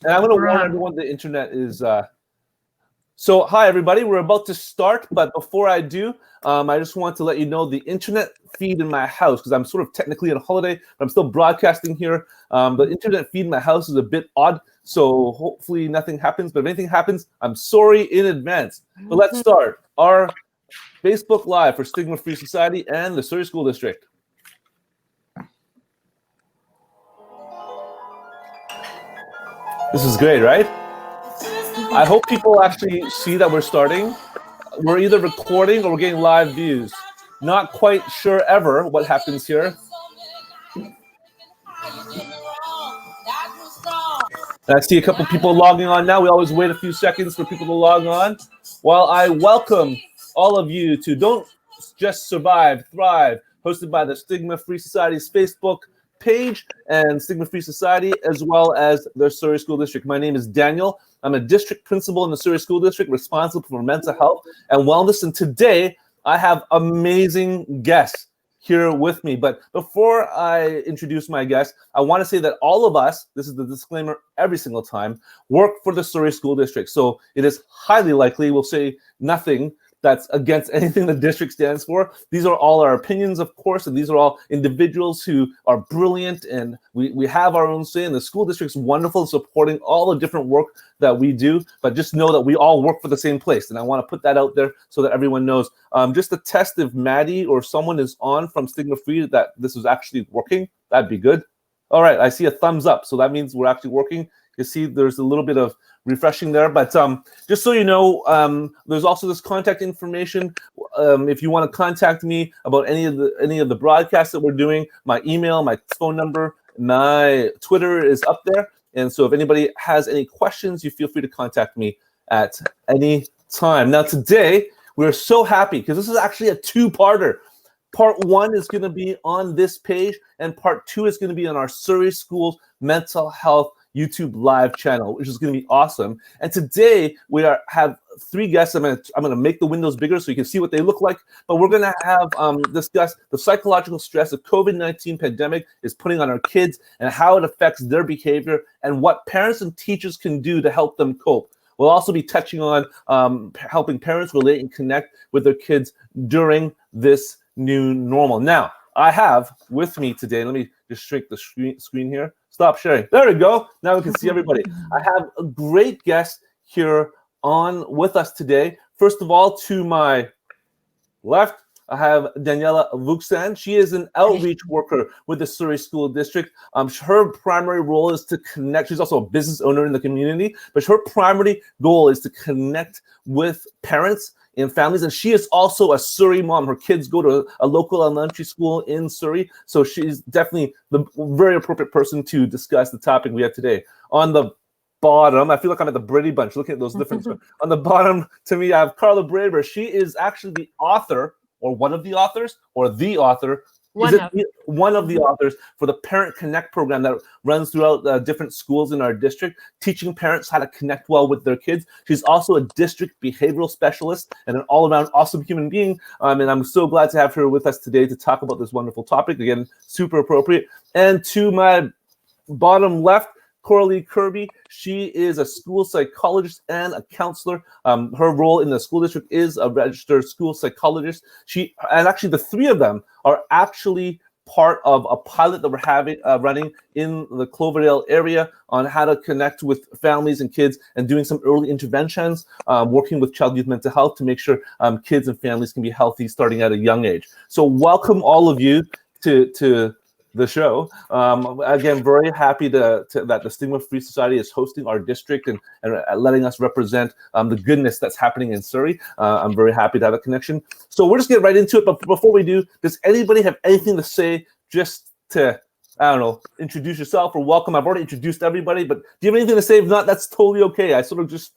And I'm going to warn everyone the internet is... So, hi, everybody. We're about to start, but before I do, I just want to let you know the internet feed in my house, because I'm sort of technically on a holiday, but I'm still broadcasting here. The internet feed in my house is a bit odd, so hopefully nothing happens. But if anything happens, I'm sorry in advance. But let's start our Facebook Live for Stigma Free Society and the Surrey School District. This is great, right? I hope people actually see that we're starting. We're either recording or we're getting live views. Not quite sure ever what happens here. I see a couple people logging on now. We always wait a few seconds for people to log on. While I welcome all of you to Don't Just Survive, Thrive, hosted by the Stigma Free Society's Facebook page and Stigma Free Society, as well as the Surrey School District. My name is Daniel. I'm a district principal in the Surrey School District, responsible for mental health and wellness. And today I have amazing guests here with me. But before I introduce my guests, I want to say that all of us, this is the disclaimer every single time, work for the Surrey School District. So it is highly likely we'll say nothing that's against anything the district stands for. These are all our opinions, of course, and these are all individuals who are brilliant, and we have our own say, and the school district's wonderful in supporting all the different work that we do, but just know that we all work for the same place, and I want to put that out there so that everyone knows. Just to test if Maddie or someone is on from Stigma Free that this is actually working, that'd be good. All right, I see a thumbs up, so that means we're actually working. You see there's a little bit of refreshing there, but just so you know, there's also this contact information. If you want to contact me about any of the broadcasts that we're doing, my email, my phone number, my Twitter is up there. And so if anybody has any questions, you feel free to contact me at any time. Now today, we're so happy because this is actually a two-parter. Part one is going to be on this page, and part two is going to be on our Surrey Schools Mental Health YouTube live channel, which is going to be awesome. And today we have three guests. I'm going to make the windows bigger so you can see what they look like. But we're going to have discuss the psychological stress the COVID-19 pandemic is putting on our kids and how it affects their behavior and what parents and teachers can do to help them cope. We'll also be touching on helping parents relate and connect with their kids during this new normal. Now, I have with me today, let me just shrink the screen here. Stop sharing. There we go. Now we can see everybody. I have a great guest here on with us today. First of all, to my left, I have Daniella Vuksan. She is an outreach worker with the Surrey School District. Her primary role is to connect. She's also a business owner in the community, but her primary goal is to connect with parents and families, and she is also a Surrey mom. Her kids go to a local elementary school in Surrey, so she's definitely the very appropriate person to discuss the topic we have today. On the bottom, I feel like I'm at the Brady Bunch looking at those different on the bottom, to me, I have Karla Braber. She is actually the author, or one of the authors, or the author. One of the authors for the Parent Connect program that runs throughout different schools in our district, teaching parents how to connect well with their kids. She's also a district behavioral specialist and an all-around awesome human being. And I'm so glad to have her with us today to talk about this wonderful topic. Again, super appropriate. And to my bottom left, Coralee Curby. She is a school psychologist and a counselor. Her role in the school district is a registered school psychologist. And actually the three of them are actually part of a pilot that we're having running in the Cloverdale area on how to connect with families and kids and doing some early interventions, working with child youth mental health to make sure kids and families can be healthy starting at a young age. So welcome all of you to the show. Again, very happy that the Stigma Free Society is hosting our district and letting us represent the goodness that's happening in Surrey. I'm very happy to have a connection. So we're just getting right into it. But before we do, does anybody have anything to say just to, I don't know, introduce yourself or welcome? I've already introduced everybody, but do you have anything to say? If not, that's totally okay. I sort of just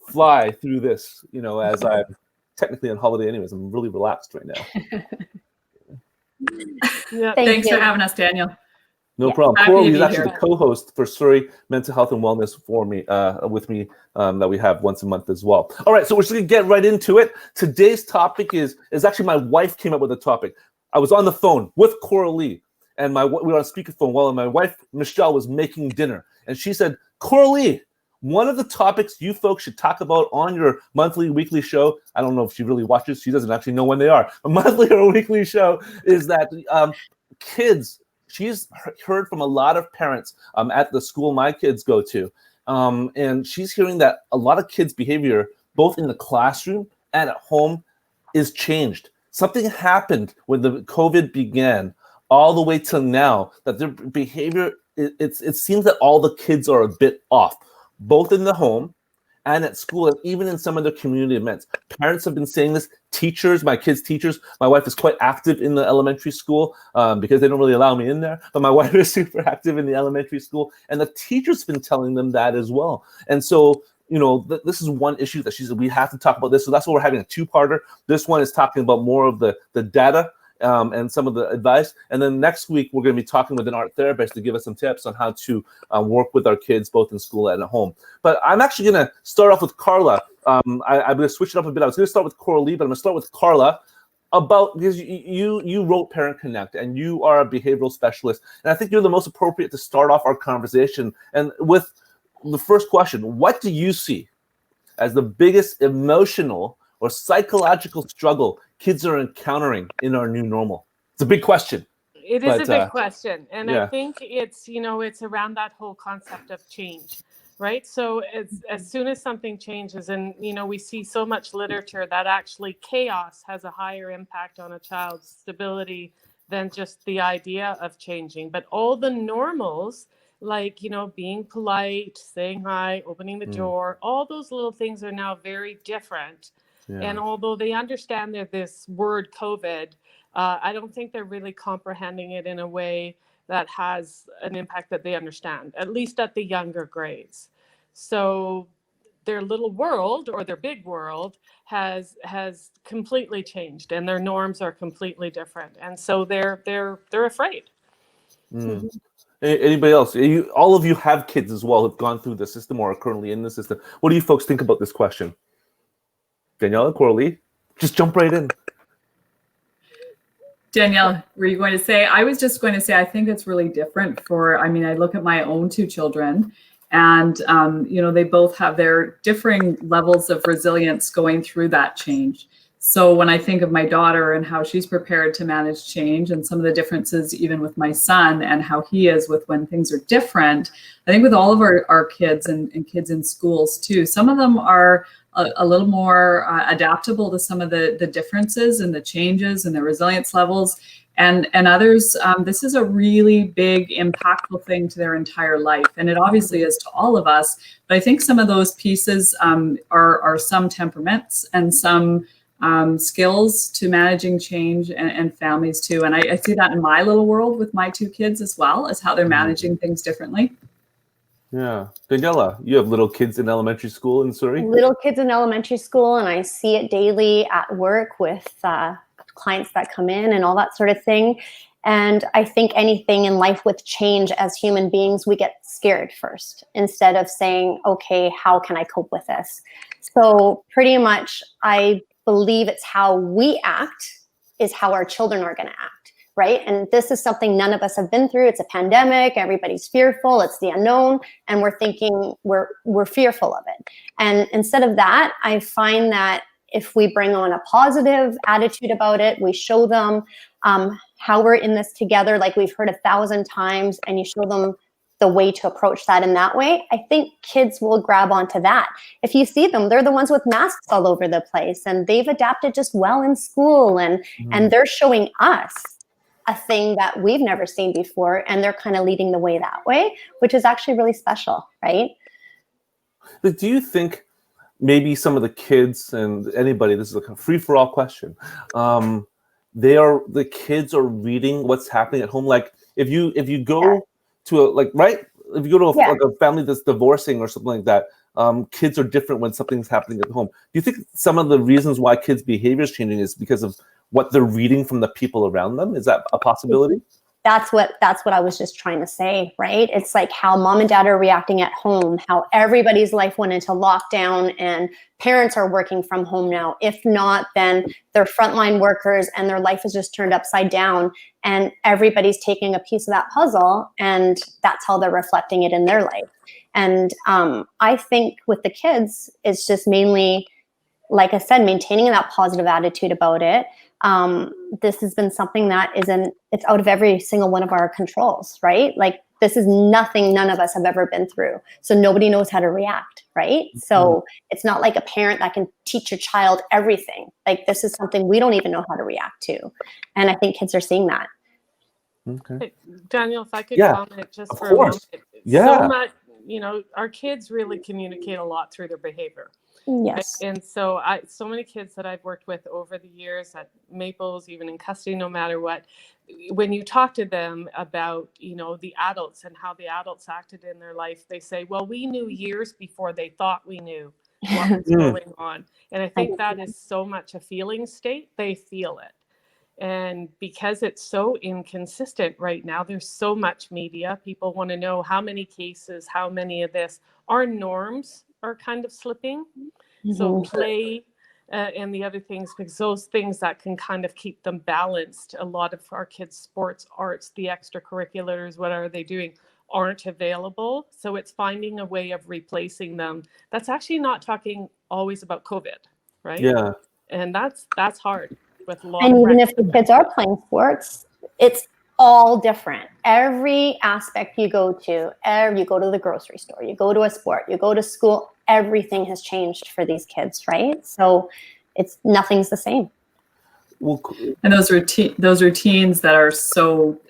fly through this, as I'm technically on holiday anyways. I'm really relaxed right now. Yeah, Thanks for having us, Daniel. No problem. Coralee is actually the co-host for Surrey Mental Health and Wellness for me, with me, that we have once a month as well. All right, so we're just gonna get right into it. Today's topic is actually my wife came up with the topic. I was on the phone with Coralee, and we were on speakerphone while my wife Michelle was making dinner, and she said, "Coralee, one of the topics you folks should talk about on your monthly, weekly show," I don't know if she really watches, she doesn't actually know when they are, a monthly or a weekly show, is that kids, she's heard from a lot of parents at the school my kids go to, and she's hearing that a lot of kids' behavior, both in the classroom and at home, is changed. Something happened when the COVID began all the way till now, that their behavior, it seems that all the kids are a bit off, both in the home and at school, and even in some of their community events. Parents have been saying this, teachers, my kids' teachers. My wife is quite active in the elementary school because they don't really allow me in there, but my wife is super active in the elementary school, and the teachers have been telling them that as well. And so, you know, this is one issue that she said we have to talk about this. So that's why we're having a two-parter. This one is talking about more of the data and some of the advice. And then next week, we're going to be talking with an art therapist to give us some tips on how to work with our kids, both in school and at home. But I'm actually going to start off with Karla. I'm going to switch it up a bit. I was going to start with Coralee, but I'm going to start with Karla because you wrote Parent Connect, and you are a behavioral specialist. And I think you're the most appropriate to start off our conversation. And with the first question, what do you see as the biggest emotional or psychological struggle kids are encountering in our new normal? It's a big question. It is a big question. And I think it's, you know, it's around that whole concept of change, right? So as soon as something changes, and, you know, we see so much literature that actually chaos has a higher impact on a child's stability than just the idea of changing. But all the normals, like, you know, being polite, saying hi, opening the door, all those little things are now very different. Yeah. And although they understand that this word COVID, I don't think they're really comprehending it in a way that has an impact that they understand, at least at the younger grades. So their little world or their big world has completely changed, and their norms are completely different. And so they're afraid. Mm. Anybody else? All of you have kids as well, have gone through the system or are currently in the system. What do you folks think about this question? Daniella, Coralee, just jump right in. Danielle, were you going to say? I was just going to say, I think it's really different I look at my own two children, and, you know, they both have their differing levels of resilience going through that change. So when I think of my daughter and how she's prepared to manage change, and some of the differences even with my son and how he is with when things are different, I think with all of our kids and kids in schools too, some of them are a little more adaptable to some of the differences and the changes and the resilience levels. And others, this is a really big, impactful thing to their entire life. And it obviously is to all of us. But I think some of those pieces are some temperaments and some skills to managing change and families too. And I see that in my little world with my two kids as well, as how they're managing things differently. Yeah. Daniella, you have little kids in elementary school in Surrey? Little kids in elementary school, and I see it daily at work with clients that come in and all that sort of thing. And I think anything in life with change, as human beings, we get scared first instead of saying, okay, how can I cope with this? So pretty much I believe it's how we act is how our children are going to act, right? And this is something none of us have been through. It's a pandemic. Everybody's fearful. It's the unknown. And we're thinking we're fearful of it. And instead of that, I find that if we bring on a positive attitude about it, we show them how we're in this together, like we've heard 1,000 times, and you show them the way to approach that in that way, I think kids will grab onto that. If you see them, they're the ones with masks all over the place, and they've adapted just well in school, and they're showing us a thing that we've never seen before, and they're kind of leading the way that way, which is actually really special, right? But do you think maybe some of the kids and anybody, this is a free-for-all question, the kids are reading what's happening at home? Like if you go to if you go to a family that's divorcing or something like that, kids are different when something's happening at home. Do you think some of the reasons why kids' behavior is changing is because of what they're reading from the people around them? Is that a possibility? that's what I was just trying to say, right? It's like how mom and dad are reacting at home, how everybody's life went into lockdown and parents are working from home now. If not, then they're frontline workers and their life is just turned upside down, and everybody's taking a piece of that puzzle, and that's how they're reflecting it in their life. And I think with the kids, it's just mainly, like I said, maintaining that positive attitude about it. This has been something that it's out of every single one of our controls, right? Like, this is nothing none of us have ever been through. So nobody knows how to react, right? So it's not like a parent that can teach your child everything. Like, this is something we don't even know how to react to. And I think kids are seeing that. Okay. Hey, Daniel, if I could Yeah, comment just of for course. a moment. Yeah. So much, our kids really communicate a lot through their behavior. Yes. And so so many kids that I've worked with over the years at Maples, even in custody, no matter what, when you talk to them about, the adults and how the adults acted in their life, they say, well, we knew years before they thought we knew what was going on. And I think that is so much a feeling state. They feel it. And because it's so inconsistent right now, there's so much media. People want to know how many cases, how many of this. Our norms are kind of slipping. So play and the other things, because those things that can kind of keep them balanced. A lot of our kids' sports, arts, the extracurriculars, what are they doing, aren't available. So it's finding a way of replacing them. That's actually not talking always about COVID, right? Yeah. And that's hard. With a lot and of even if the kids are playing sports, it's all different. Every aspect you go to the grocery store, you go to a sport, you go to school, everything has changed for these kids, right? So nothing's the same. Well, and those routines that are so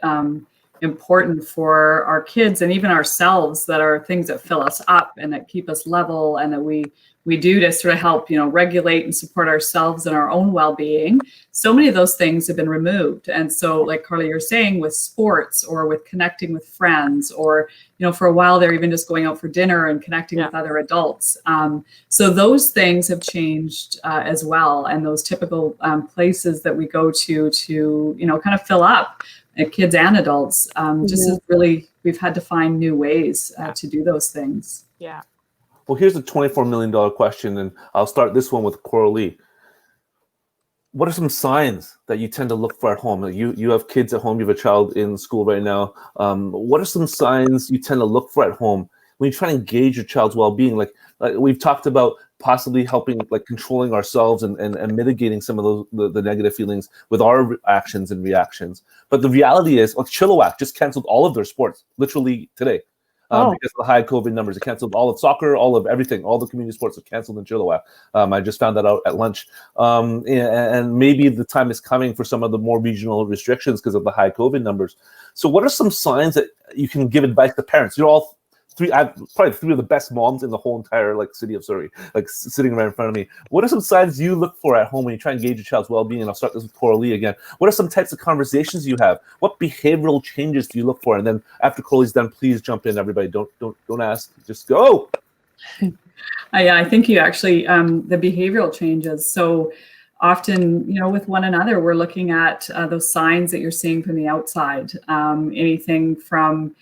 important for our kids and even ourselves, that are things that fill us up and that keep us level, and that we do to sort of help, regulate and support ourselves and our own well-being. So many of those things have been removed. And so, like Karla, you're saying, with sports or with connecting with friends, or, for a while they're even just going out for dinner and connecting with other adults. So those things have changed as well. And those typical places that we go to, kind of fill up kids and adults, just is really, we've had to find new ways to do those things. Yeah. Well, here's the $24 million question, and I'll start this one with Coralee. What are some signs that you tend to look for at home? You have kids at home, you have a child in school right now. What are some signs you tend to look for at home when you try to engage your child's well-being? Like we've talked about possibly helping, like controlling ourselves and mitigating some of the negative feelings with our actions and reactions. But the reality is, like Chilliwack just canceled all of their sports literally today. Because of the high COVID numbers. It canceled all of soccer, all of everything. All the community sports are canceled in Chilliwack. I just found that out at lunch. And maybe the time is coming for some of the more regional restrictions because of the high COVID numbers. So what are some signs that you can give advice to parents? You're all probably three of the best moms in the whole entire city of Surrey, sitting right in front of me. What are some signs you look for at home when you try and engage your child's well-being? And I'll start this with Coralee again. What are some types of conversations you have? What behavioral changes do you look for? And then after Coralee's done, please jump in, everybody. Don't ask, just go. I think you actually, the behavioral changes. So often, with one another, we're looking at those signs that you're seeing from the outside. Anything from,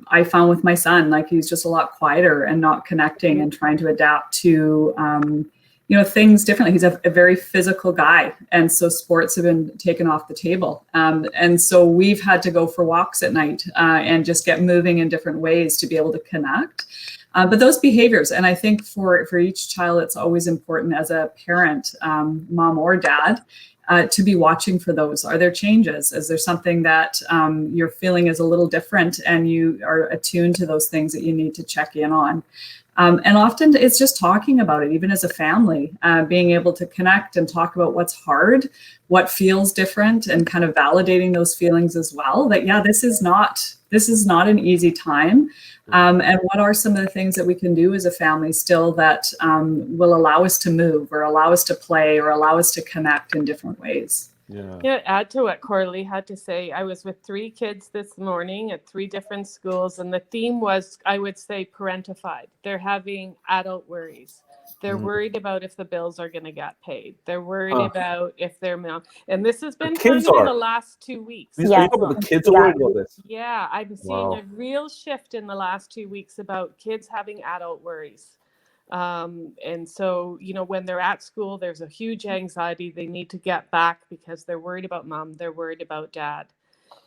I found with my son, he's just a lot quieter and not connecting and trying to adapt to, things differently. He's a very physical guy. And so sports have been taken off the table. And so we've had to go for walks at night and just get moving in different ways to be able to connect. But those behaviors, and I think for each child, it's always important as a parent, mom or dad, to be watching for those. Are there changes? Is there something that you're feeling is a little different and you are attuned to those things that you need to check in on? And often it's just talking about it, even as a family, being able to connect and talk about what's hard, what feels different, and kind of validating those feelings as well. That, this is not an easy time. And what are some of the things that we can do as a family still that will allow us to move or allow us to play or allow us to connect in different ways? Yeah, add to what Coralee had to say. I was with 3 kids this morning at 3 different schools, and the theme was, I would say, parentified. They're having adult worries. They're worried about if the bills are going to get paid. They're worried about if their mom, and this has been kind of in the last 2 weeks. Are you talking about the kids are worried about this? Yeah, I'm seeing a real shift in the last 2 weeks about kids having adult worries. And so, you know, when they're at school, there's a huge anxiety. They need to get back because they're worried about mom. They're worried about dad.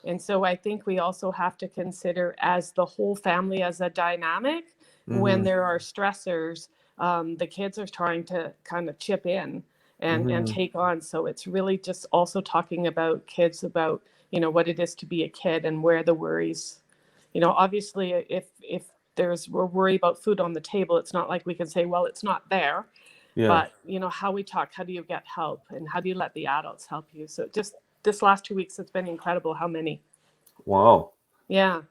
And so I think we also have to consider as the whole family as a dynamic. When there are stressors, the kids are trying to kind of chip in and take on. So it's really just also talking about kids, about, you know, what it is to be a kid and where the worries, you know, obviously if we're worried about food on the table, it's not like we can say, well, it's not there. But, you know, how we talk, how do you get help, and how do you let the adults help you? So just this last 2 weeks, it's been incredible how many. Wow. Yeah.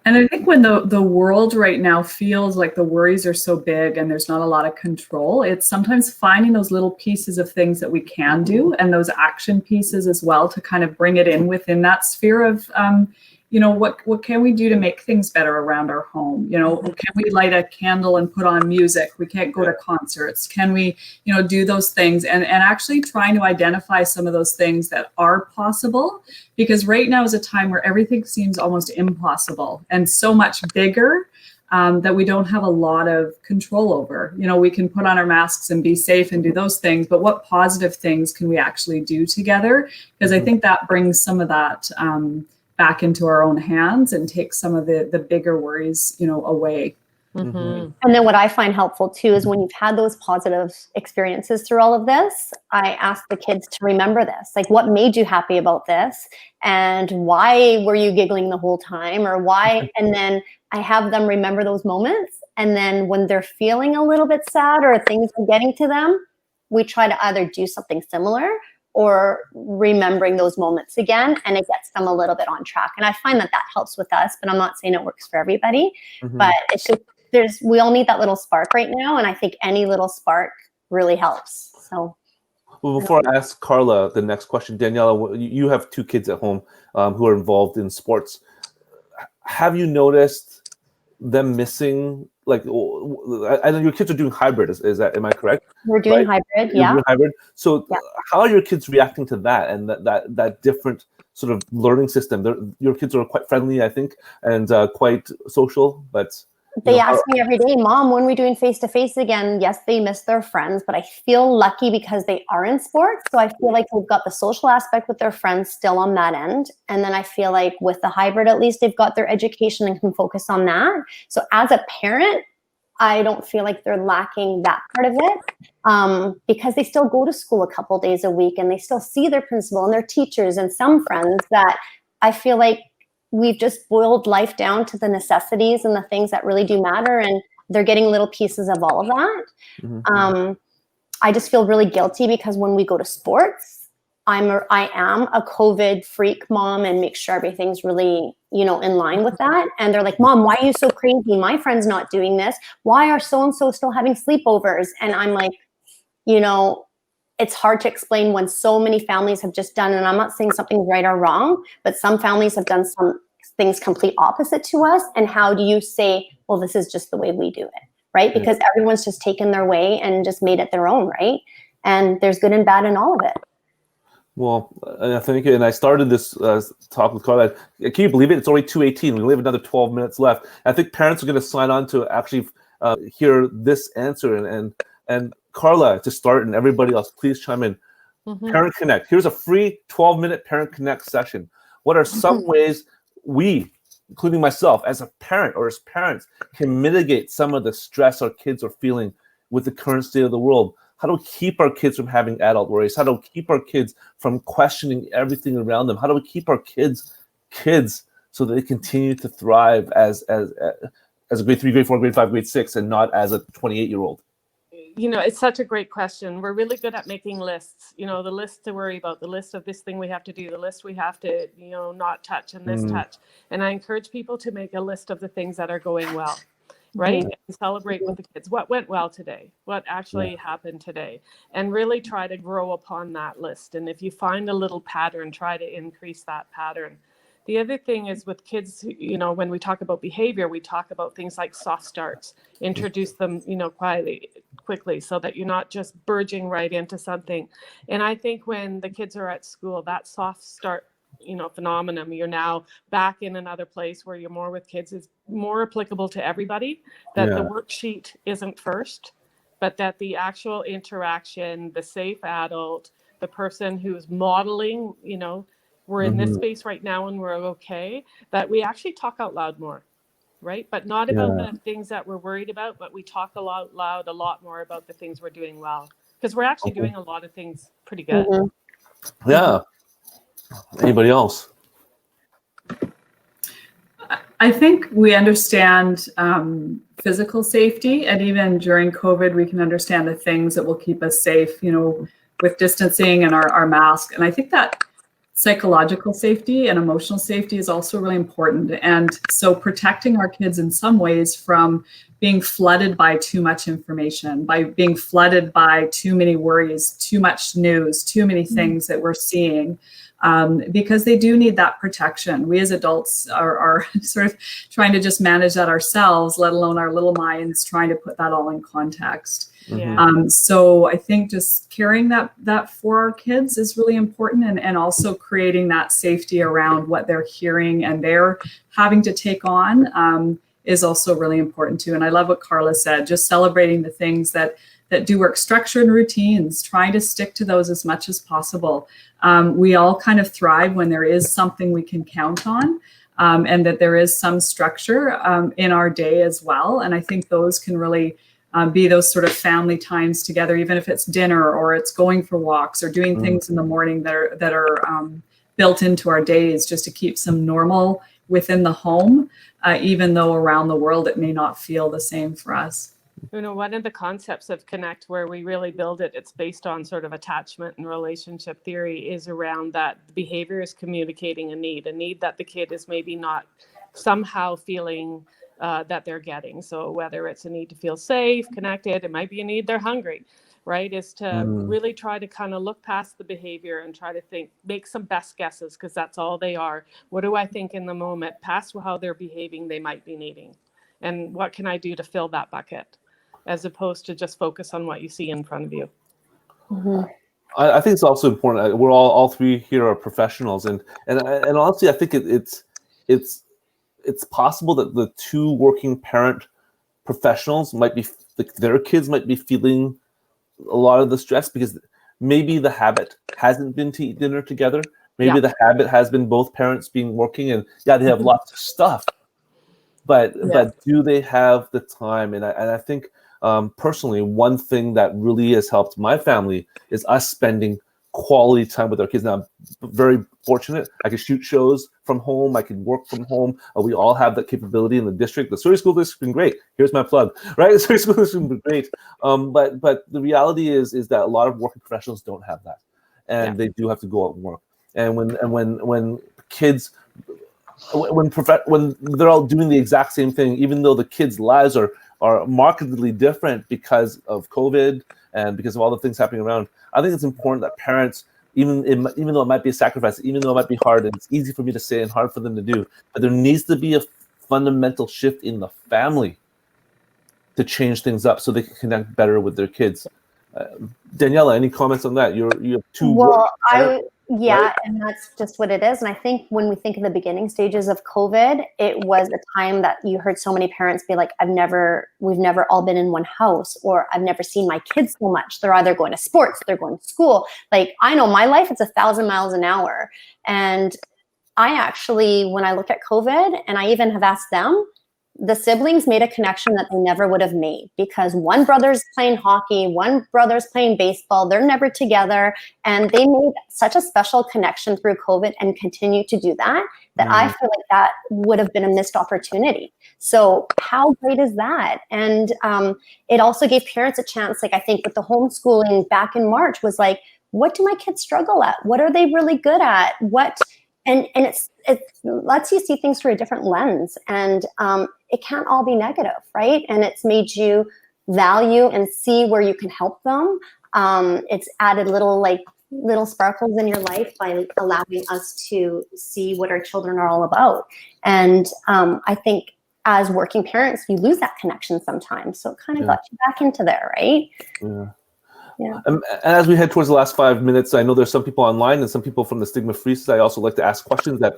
And I think when the world right now feels like the worries are so big and there's not a lot of control, it's sometimes finding those little pieces of things that we can do, and those action pieces as well, to kind of bring it in within that sphere of, you know, what can we do to make things better around our home? You know, can we light a candle and put on music? We can't go to concerts. Can we, you know, do those things, and actually trying to identify some of those things that are possible, because right now is a time where everything seems almost impossible and so much bigger that we don't have a lot of control over. You know, we can put on our masks and be safe and do those things, but what positive things can we actually do together? Because I think that brings some of that back into our own hands and take some of the bigger worries, you know, away. And then what I find helpful too is when you've had those positive experiences through all of this, I ask the kids to remember this, like, what made you happy about this, and why were you giggling the whole time, or why? And then I have them remember those moments, and then when they're feeling a little bit sad or things are getting to them, we try to either do something similar or remembering those moments again, and it gets them a little bit on track. And I find that helps with us, but I'm not saying it works for everybody. But it's just, we all need that little spark right now, and I think any little spark really helps. So, well, before I ask Karla the next question, Daniella, you have 2 kids at home who are involved in sports. Have you noticed them missing? Like, I know your kids are doing hybrid. Is that, am I correct? We're doing hybrid, yeah. Doing hybrid. So, how are your kids reacting to that and that different sort of learning system? Your kids are quite friendly, I think, and quite social, but. They ask me every day, Mom, when are we doing face-to-face again? Yes, they miss their friends, but I feel lucky because they are in sports. So I feel like we've got the social aspect with their friends still on that end. And then I feel like with the hybrid, at least they've got their education and can focus on that. So as a parent, I don't feel like they're lacking that part of it because they still go to school a couple days a week and they still see their principal and their teachers and some friends that I feel like we've just boiled life down to the necessities and the things that really do matter. And they're getting little pieces of all of that. I just feel really guilty because when we go to sports, I am a COVID freak mom and make sure everything's really, you know, in line with that. And they're like, Mom, why are you so crazy? My friend's not doing this. Why are so-and-so still having sleepovers? And I'm like, you know, it's hard to explain when so many families have just done, and I'm not saying something's right or wrong, but some families have done some things complete opposite to us. And how do you say, well, this is just the way we do it, right? Because everyone's just taken their way and just made it their own, right? And there's good and bad in all of it. Well, I think, and I started this talk with Karla. Can you believe it? It's only 2:18. We only have another 12 minutes left. I think parents are going to sign on to actually hear this answer. And Karla, to start, and everybody else, please chime in. Parent Connect. Here's a free 12-minute Parent Connect session. What are some ways we, including myself, as a parent or as parents, can mitigate some of the stress our kids are feeling with the current state of the world? How do we keep our kids from having adult worries? How do we keep our kids from questioning everything around them? How do we keep our kids so that they continue to thrive as a grade 3, grade 4, grade 5, grade 6, and not as a 28-year-old? You know, it's such a great question. We're really good at making lists, you know, the list to worry about, the list of this thing we have to do, the list we have to, you know, not touch and this touch. And I encourage people to make a list of the things that are going well. right? And celebrate with the kids. What went well today? What actually happened today? And really try to grow upon that list. And if you find a little pattern, try to increase that pattern. The other thing is with kids, you know, when we talk about behavior, we talk about things like soft starts. Introduce them, you know, quickly, so that you're not just burging right into something. And I think when the kids are at school, that soft start, you know, phenomenon, you're now back in another place where you're more with kids, is more applicable to everybody. That the worksheet isn't first, but that the actual interaction, the safe adult, the person who's modeling, you know, we're in this space right now and we're okay, that we actually talk out loud more, right? But not about the things that we're worried about, but we talk out loud a lot more about the things we're doing well, because we're actually doing a lot of things pretty good. Yeah. Anybody else? I think we understand physical safety, and even during COVID, we can understand the things that will keep us safe, you know, with distancing and our mask. And I think that psychological safety and emotional safety is also really important. And so protecting our kids in some ways from being flooded by too much information, by being flooded by too many worries, too much news, too many things that we're seeing, because they do need that protection. We as adults are sort of trying to just manage that ourselves, let alone our little minds trying to put that all in context. So I think just carrying that for our kids is really important, and also creating that safety around what they're hearing and they're having to take on is also really important too. And I love what Karla said, just celebrating the things that do work, structure and routines, trying to stick to those as much as possible. We all kind of thrive when there is something we can count on, and that there is some structure in our day as well. And I think those can really be those sort of family times together, even if it's dinner or it's going for walks or doing things in the morning that are built into our days, just to keep some normal within the home, even though around the world it may not feel the same for us. You know, one of the concepts of Connect, where we really build it, it's based on sort of attachment and relationship theory, is around that the behavior is communicating a need that the kid is maybe not somehow feeling that they're getting. So whether it's a need to feel safe, connected, it might be a need they're hungry, right? Is to really try to kind of look past the behavior and try to think, make some best guesses, because that's all they are. What do I think in the moment, past how they're behaving, they might be needing? And what can I do to fill that bucket, as opposed to just focus on what you see in front of you? I think it's also important. We're all three here are professionals, and honestly, I think it's possible that the two working parent professionals might be, their kids might be feeling a lot of the stress, because maybe the habit hasn't been to eat dinner together. Maybe the habit has been both parents being working, and they have lots of stuff, but do they have the time? And I think personally, one thing that really has helped my family is us spending quality time with our kids. Now, I'm very fortunate. I can shoot shows from home. I can work from home. We all have that capability in the district. The Surrey School District has been great. Here's my plug, right? The Surrey School District has been great. But the reality is that a lot of working professionals don't have that, and they do have to go out and work. And when kids, when they're all doing the exact same thing, even though the kids' lives are markedly different because of COVID and because of all the things happening around, I think it's important that parents, even though it might be a sacrifice, even though it might be hard, and it's easy for me to say and hard for them to do, but there needs to be a fundamental shift in the family to change things up so they can connect better with their kids. Daniella, any comments on that? You have two. Well, right? And that's just what it is. And I think when we think of the beginning stages of COVID, it was a time that you heard so many parents be like, we've never all been in one house, or I've never seen my kids so much. They're either going to sports, they're going to school. Like, I know my life, it's 1,000 miles an hour. And I actually, when I look at COVID, and I even have asked them, the siblings made a connection that they never would have made, because one brother's playing hockey, one brother's playing baseball, they're never together. And they made such a special connection through COVID and continue to do that, I feel like that would have been a missed opportunity. So how great is that? And it also gave parents a chance, like I think with the homeschooling back in March, was like, what do my kids struggle at? What are they really good at? And it lets you see things through a different lens. And it can't all be negative, right? And it's made you value and see where you can help them. It's added little sparkles in your life by allowing us to see what our children are all about. And I think as working parents, you lose that connection sometimes. So it kind of got you back into there, right? Yeah. And as we head towards the last 5 minutes, I know there's some people online and some people from the Stigma Free Society also like to ask questions that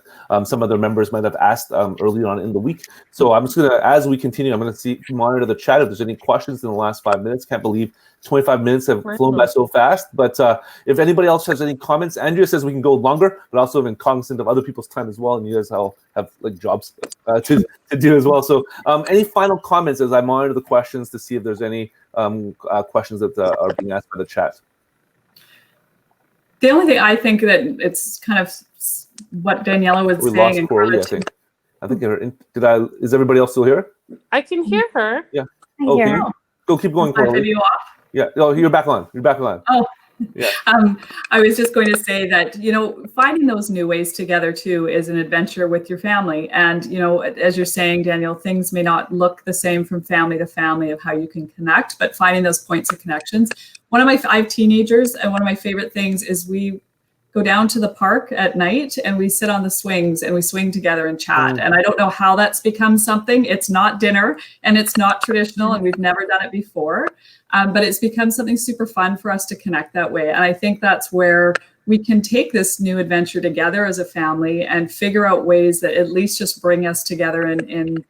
some other members might have asked earlier on in the week. So I'm just going to, as we continue, I'm going to monitor the chat if there's any questions in the last 5 minutes. Can't believe 25 minutes have flown by so fast. But if anybody else has any comments, Andrea says we can go longer, but also been cognizant of other people's time as well. And you guys all have like jobs to do as well. So any final comments as I monitor the questions to see if there's any questions that are being asked by the chat? The only thing I think that it's kind of what Daniella was saying. Lost Coralee, I think. Is everybody else still here? I can hear her. Yeah. Okay. Go keep going, Coralee. Video off? Yeah. Oh, you're back on. You're back on. Oh. Yeah. I was just going to say that, finding those new ways together too is an adventure with your family. And, as you're saying, Danielle, things may not look the same from family to family of how you can connect, but finding those points of connections. I have teenagers, and one of my favorite things is we go down to the park at night and we sit on the swings and we swing together and chat. And I don't know how that's become something. It's not dinner and it's not traditional and we've never done it before. But it's become something super fun for us to connect that way. And I think that's where we can take this new adventure together as a family and figure out ways that at least just bring us together in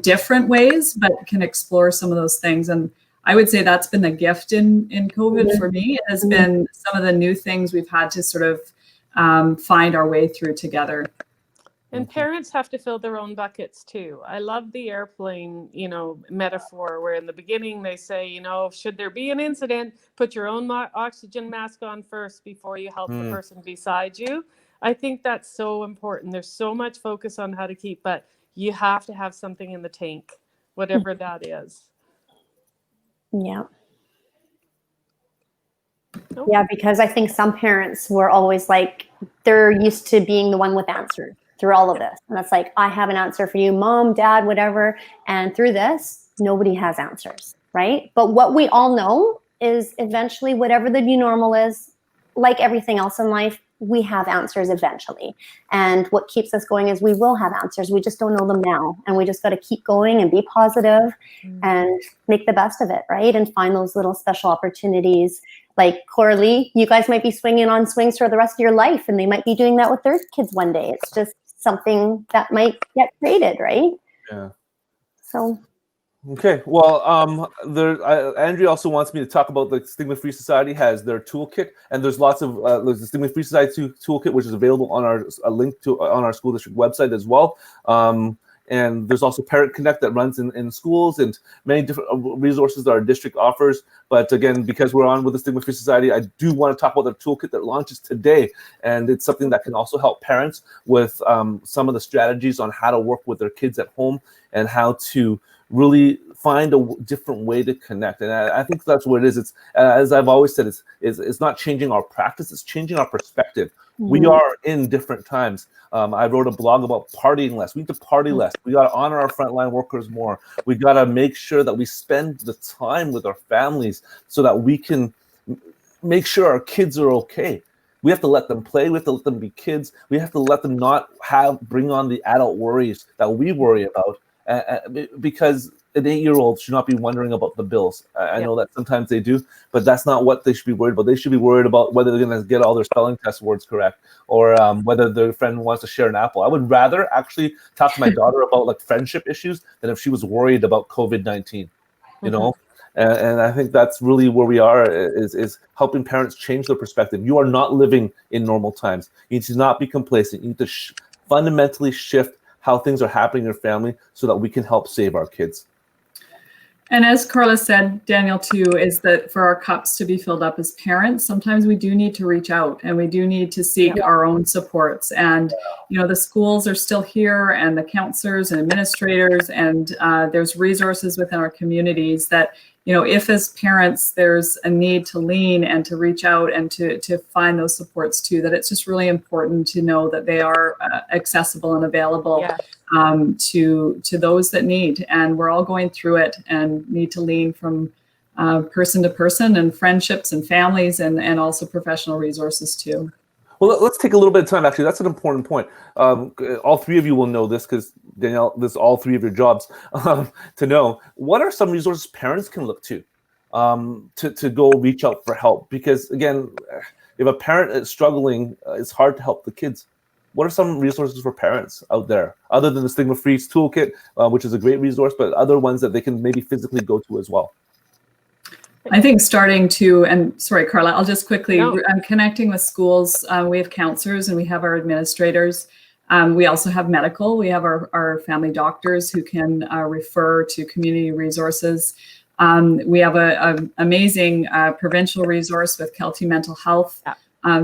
different ways, but can explore some of those things. And I would say that's been the gift in COVID for me. It has been some of the new things we've had to sort of find our way through together. And parents have to fill their own buckets too. I love the airplane, metaphor where in the beginning they say, should there be an incident, put your own oxygen mask on first before you help the person beside you. I think that's so important. There's so much focus on how to keep, but you have to have something in the tank, whatever that is. Yeah. Yeah, because I think some parents were always like, they're used to being the one with answers through all of this. And it's like, I have an answer for you, mom, dad, whatever. And through this, nobody has answers, right? But what we all know is eventually whatever the new normal is, like everything else in life, we have answers eventually. And what keeps us going is we will have answers. We just don't know them now. And we just got to keep going and be positive and make the best of it, right? And find those little special opportunities. Like Coralee, you guys might be swinging on swings for the rest of your life, and they might be doing that with their kids one day. It's just something that might get created, right? Yeah. So. Okay. Well, Andrea also wants me to talk about the Stigma Free Society has their toolkit, and there's lots of there's the Stigma Free Society toolkit, which is available on a link to on our school district website as well. And there's also Parent Connect that runs in schools and many different resources that our district offers. But again, because we're on with the Stigma Free Society, I do want to talk about their toolkit that launches today. And it's something that can also help parents with some of the strategies on how to work with their kids at home and how to really find a different way to connect. And I think that's what it is. It's as I've always said, it's not changing our practice, it's changing our perspective. We are in different times. I wrote a blog about partying less. We need to party less. We got to honor our frontline workers more. We got to make sure that we spend the time with our families so that we can make sure our kids are okay. We have to let them play. We have to let them be kids. We have to let them not bring on the adult worries that we worry about. Because an 8-year-old should not be wondering about the bills. I know that sometimes they do, but that's not what they should be worried about. They should be worried about whether they're going to get all their spelling test words correct, or whether their friend wants to share an apple. I would rather actually talk to my daughter about like friendship issues than if she was worried about COVID-19, you know? And I think that's really where we are, is helping parents change their perspective. You are not living in normal times. You need to not be complacent. You need to fundamentally shift how things are happening in your family so that we can help save our kids. And as Karla said, Daniel, too, is that for our cups to be filled up as parents, sometimes we do need to reach out and we do need to seek our own supports. And, the schools are still here, and the counselors and administrators, and there's resources within our communities that, if as parents there's a need to lean and to reach out and to find those supports too, that it's just really important to know that they are accessible and available to those that need. And we're all going through it and need to lean from person to person, and friendships and families, and also professional resources too. Well, let's take a little bit of time. Actually, that's an important point. All three of you will know this because Danielle, this is all three of your jobs to know. What are some resources parents can look to go reach out for help? Because again, if a parent is struggling, it's hard to help the kids. What are some resources for parents out there, other than the Stigma Free Toolkit, which is a great resource, but other ones that they can maybe physically go to as well? I think starting to, and sorry, Karla, I'll just quickly, I'm connecting with schools. We have counselors and we have our administrators. We also have medical. We have our family doctors who can refer to community resources. We have an amazing provincial resource with Kelty Mental Health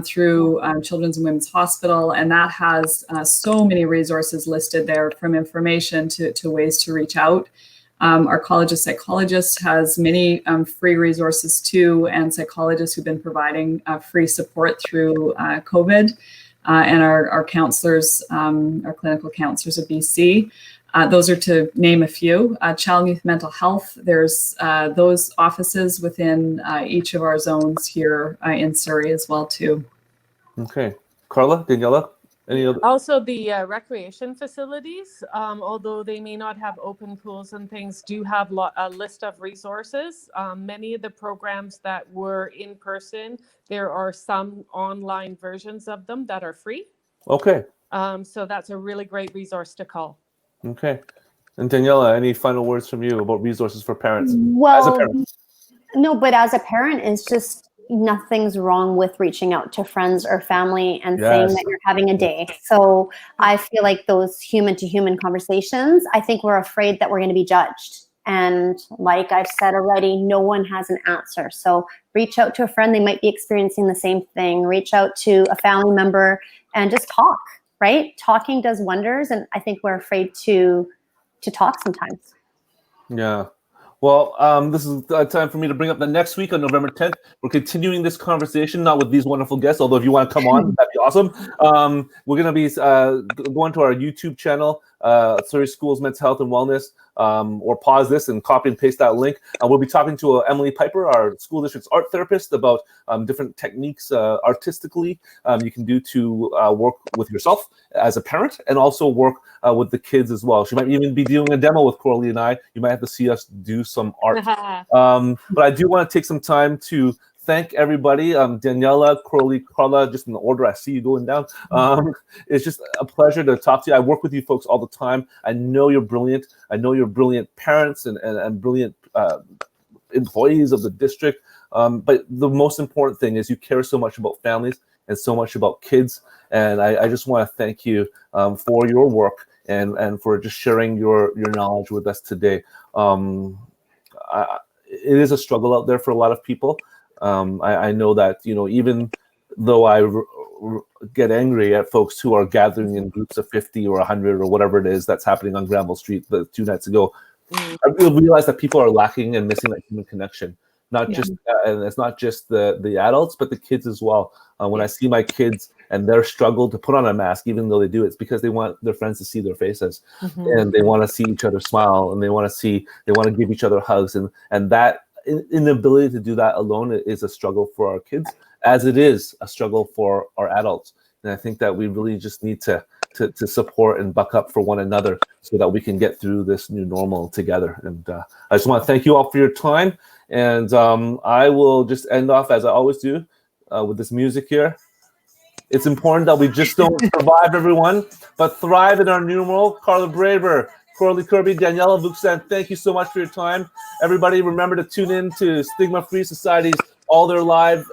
through Children's and Women's Hospital. And that has so many resources listed there, from information to ways to reach out. Our College of Psychologists has many free resources too, and psychologists who've been providing free support through COVID, and our counselors, our clinical counselors of BC. Those are to name a few. Child and Youth Mental Health, there's those offices within each of our zones here in Surrey as well too. Okay. Karla, Daniella? Also, the recreation facilities, although they may not have open pools and things, do have a list of resources. Many of the programs that were in person, there are some online versions of them that are free. Okay. So that's a really great resource to call. Okay. And Daniella, any final words from you about resources for parents? Well, as a parent? No, but as a parent, it's just nothing's wrong with reaching out to friends or family and saying that you're having a day. So I feel like those human-to-human conversations, I think we're afraid that we're going to be judged. And like I've said already, no one has an answer. So reach out to a friend. They might be experiencing the same thing. Reach out to a family member and just talk, right? Talking does wonders. And I think we're afraid to talk sometimes. Yeah. Well, this is time for me to bring up the next week on November 10th. We're continuing this conversation, not with these wonderful guests, although if you want to come on, that'd be awesome. We're going to be going to our YouTube channel, Surrey Schools Mental Health and Wellness, or pause this and copy and paste that link. We'll be talking to Emily Piper, our school district's art therapist, about different techniques artistically you can do to work with yourself as a parent, and also work with the kids as well. She might even be doing a demo with Coralee and I. You might have to see us do some art. But I do want to take some time to thank everybody. Daniella, Coralee, Karla, just in the order I see you going down. It's just a pleasure to talk to you. I work with you folks all the time. I know you're brilliant. I know you're brilliant parents and brilliant employees of the district. But the most important thing is you care so much about families and so much about kids. And I just want to thank you for your work and for just sharing your knowledge with us today. It is a struggle out there for a lot of people. I know that, even though I get angry at folks who are gathering in groups of 50 or 100 or whatever it is that's happening on Granville Street 2 nights ago, I realize that people are lacking and missing that human connection. Just and it's not just the adults, but the kids as well. When I see my kids and their struggle to put on a mask, even though they do, it's because they want their friends to see their faces, and they want to see each other smile, and they want to give each other hugs, and that inability to do that alone is a struggle for our kids, as it is a struggle for our adults. And I think that we really just need to support and buck up for one another so that we can get through this new normal together. And I just want to thank you all for your time. And I will just end off, as I always do, with this music here. It's important that we just don't survive, everyone, but thrive in our new world. Karla Braber, Coralee, Curby, Daniella, Vuksan, thank you so much for your time. Everybody, remember to tune in to Stigma Free Society's all their live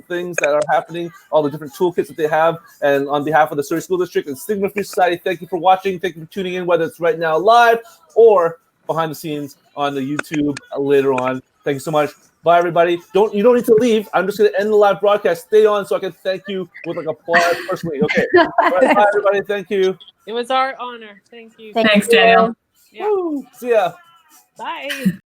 things that are happening, all the different toolkits that they have. And on behalf of the Surrey School District and Stigma Free Society, thank you for watching. Thank you for tuning in, whether it's right now live or behind the scenes on the YouTube later on. Thank you so much. Bye, everybody. You don't need to leave. I'm just going to end the live broadcast. Stay on so I can thank you with applause personally. Okay. Bye, everybody. Thank you. It was our honor. Thank you. Thanks, Daniel. Yeah. See ya. Bye.